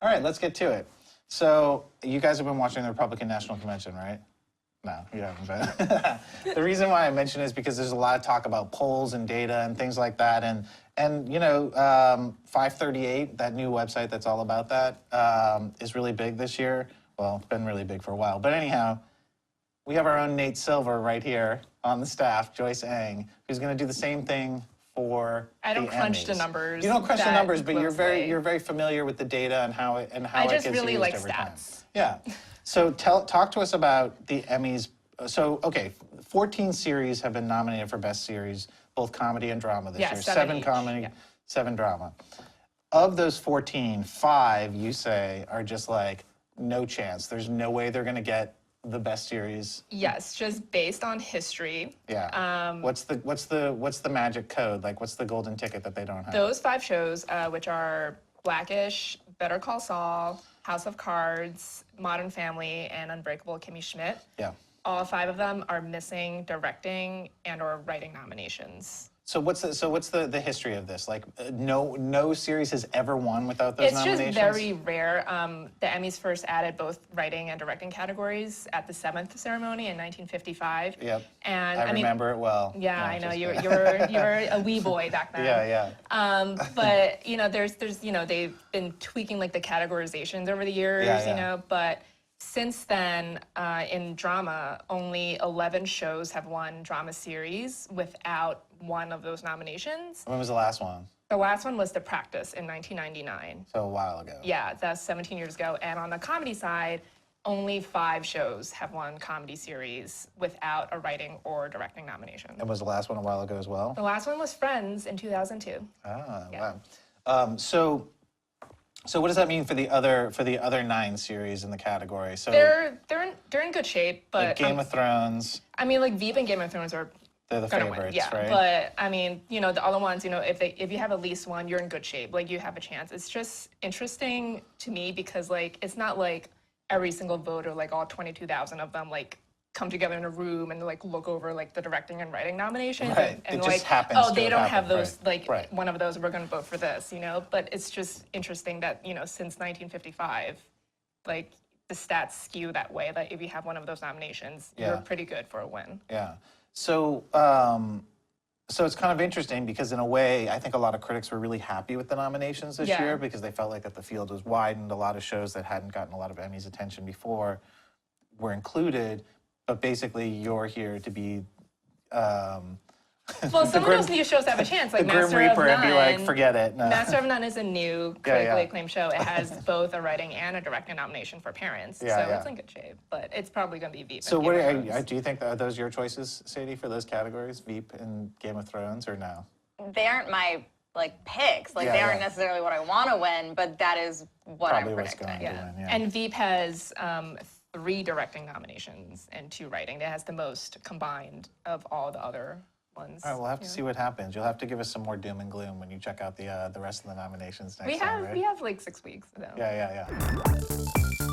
All right, let's get to it. So you guys have been watching the Republican National Convention, right? No, you haven't been. The reason why I mention it is because there's a lot of talk about polls and data and things like that. And you know, 538, that new website that's all about that, is really big this year. Well, it's been really big for a while. But anyhow, we have our own Nate Silver right here on the staff, Joyce Eng, who's going to do the same thing for I don't the crunch Emmys. the numbers. You don't crunch the numbers, but you're closely. very familiar with the data and how it I just gets really used like every stats. time. Yeah. So talk to us about the Emmys. So okay, 14 series have been nominated for Best Series, both comedy and drama this year. 7 each. comedy, 7 drama. Of those 14, 5 you say are just like no chance. There's no way they're going to get the Best Series. Yes, just based on history. Yeah. What's the magic code? Like, what's the golden ticket that they don't have? Those 5 shows, which are Blackish, Better Call Saul, House of Cards, Modern Family, and Unbreakable Kimmy Schmidt. Yeah. All 5 of them are missing directing and/or writing nominations. So what's the history of this? Like, no series has ever won without those nominations? It's just very rare. The Emmys first added both writing and directing categories at the 7th ceremony in 1955. Yep. And I remember it well. Yeah, No, I know just you kidding. were a wee boy back then. Yeah. But you know, there's you know, they've been tweaking like the categorizations over the years. Yeah. You know, but since then, in drama, only 11 shows have won drama series without one of those nominations. When was the last one? The last one was The Practice in 1999. So a while ago. Yeah, that's 17 years ago. And on the comedy side, only 5 shows have won comedy series without a writing or directing nomination. And was the last one a while ago as well? The last one was Friends in 2002. Ah, Yeah. wow. So what does that mean for the other 9 series in the category? So They're in good shape, but like Game of Thrones, I mean, like Veep and Game of Thrones are they're the gonna favorites, win. Yeah, right? but I mean, you know, the other ones, you know, if you have at least one, you're in good shape. Like you have a chance. It's just interesting to me because like it's not like every single voter, like all 22,000 of them, like come together in a room and like look over like the directing and writing nominations Right. and It like, just happens oh, to they have don't have happened, those right. like Right. one of those. We're going to vote for this, you know. But it's just interesting that you know since 1955, like the stats skew that way. That if you have one of those nominations, Yeah. you're pretty good for a win. Yeah. So so it's kind of interesting because in a way, I think a lot of critics were really happy with the nominations this Yeah. year because they felt like that the field was widened. A lot of shows that hadn't gotten a lot of Emmys attention before were included, but basically you're here to be Well, some of those new shows have a chance, like the Grim Master Reaper of None. and be like, forget it. No. Master of None is a new critically yeah. acclaimed show. It has both a writing and a directing nomination for parents, Yeah, so yeah. it's in good shape. But it's probably going to be Veep. So and what Game of Thrones. do you think are those your choices, Sadie, for those categories, Veep and Game of Thrones, or no? They aren't my like picks. Like Yeah, they aren't yeah. necessarily what I want to win, but that is what Probably I'm what's predicting. going to win. Yeah. And Veep has 3 directing nominations and 2 writing. It has the most combined of all the other ones. All right, we'll have to see what happens. You'll have to give us some more doom and gloom when you check out the rest of the nominations next We time, right? have like 6 weeks. So. Yeah.